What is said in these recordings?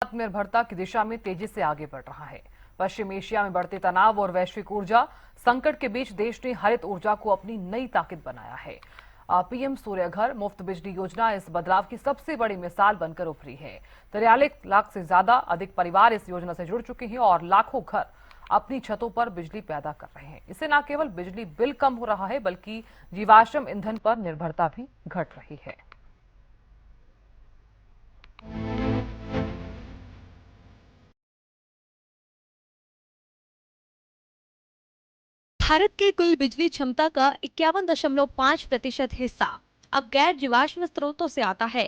आत्मनिर्भरता की दिशा में तेजी से आगे बढ़ रहा है। पश्चिम एशिया में बढ़ते तनाव और वैश्विक ऊर्जा संकट के बीच देश ने हरित ऊर्जा को अपनी नई ताकत बनाया है। पीएम सूर्य घर मुफ्त बिजली योजना इस बदलाव की सबसे बड़ी मिसाल बनकर उभरी है। 43 लाख से ज्यादा अधिक परिवार इस योजना से जुड़ चुके हैं और लाखों घर अपनी छतों पर बिजली पैदा कर रहे हैं। इससे न केवल बिजली बिल कम हो रहा है बल्कि जीवाश्म ईंधन पर निर्भरता भी घट रही है। भारत की कुल बिजली क्षमता का 51.5% हिस्सा अब गैर जीवाश्म स्रोतों से आता है।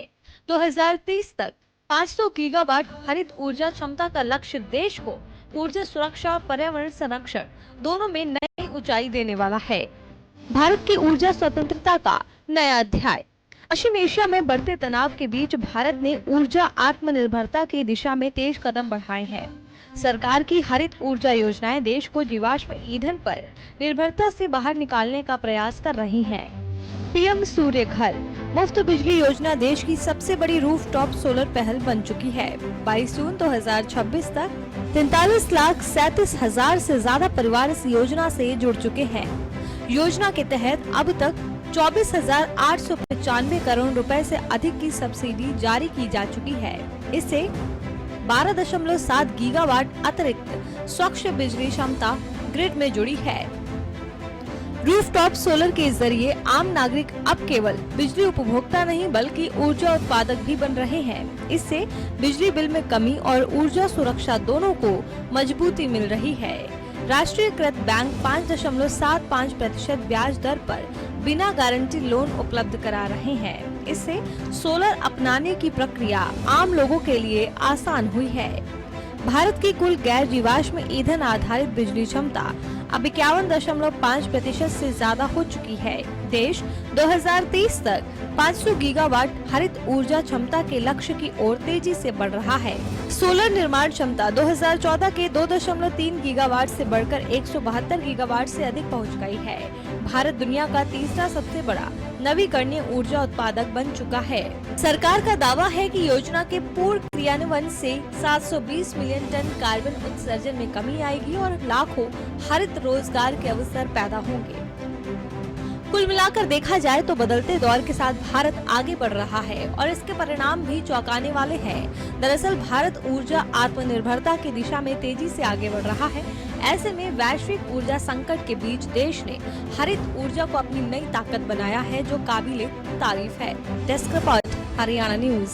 2030 तक 500 गीगावाट हरित ऊर्जा क्षमता का लक्ष्य देश को ऊर्जा सुरक्षा और पर्यावरण संरक्षण दोनों में नई ऊंचाई देने वाला है। भारत की ऊर्जा स्वतंत्रता का नया अध्याय। पश्चिम एशिया में बढ़ते तनाव के बीच भारत ने ऊर्जा आत्मनिर्भरता की दिशा में तेज कदम बढ़ाए हैं। सरकार की हरित ऊर्जा योजनाएं देश को जीवाश्म ईंधन पर निर्भरता से बाहर निकालने का प्रयास कर रही हैं। पीएम सूर्य घर मुफ्त बिजली योजना देश की सबसे बड़ी रूफटॉप सोलर पहल बन चुकी है। 22 जून 2026 तक 43,37,000 से ज्यादा परिवार इस योजना से जुड़ चुके हैं। योजना के तहत अब तक 24,895 करोड़ रुपए से अधिक की सब्सिडी जारी की जा चुकी है। इससे 12.7 गीगावाट अतिरिक्त स्वच्छ बिजली क्षमता ग्रिड में जुड़ी है। रूफटॉप सोलर के जरिए आम नागरिक अब केवल बिजली उपभोक्ता नहीं बल्कि ऊर्जा उत्पादक भी बन रहे हैं। इससे बिजली बिल में कमी और ऊर्जा सुरक्षा दोनों को मजबूती मिल रही है। राष्ट्रीयकृत बैंक 5.75% ब्याज दर पर बिना गारंटी लोन उपलब्ध करा रहे हैं। इससे सोलर अपनाने की प्रक्रिया आम लोगों के लिए आसान हुई है। भारत की कुल गैर जीवाश्म ईंधन आधारित बिजली क्षमता अब 51.5% से ज्यादा हो चुकी है। देश 2030 तक 500 गीगावाट हरित ऊर्जा क्षमता के लक्ष्य की ओर तेजी से बढ़ रहा है। सोलर निर्माण क्षमता 2014 के 2.3 गीगावाट से बढ़कर 172 गीगावाट से अधिक पहुंच गई है। भारत दुनिया का तीसरा सबसे बड़ा नवीकरणीय ऊर्जा उत्पादक बन चुका है। सरकार का दावा है कि योजना के पूर्ण क्रियान्वयन से 720 मिलियन टन कार्बन उत्सर्जन में कमी आएगी और लाखों हरित रोजगार के अवसर पैदा होंगे। कुल मिलाकर देखा जाए तो बदलते दौर के साथ भारत आगे बढ़ रहा है और इसके परिणाम भी चौंकाने वाले हैं। दरअसल भारत ऊर्जा आत्मनिर्भरता की दिशा में तेजी से आगे बढ़ रहा है। ऐसे में वैश्विक ऊर्जा संकट के बीच देश ने हरित ऊर्जा को अपनी नई ताकत बनाया है, जो काबिले तारीफ है। Desk report, Haryana news.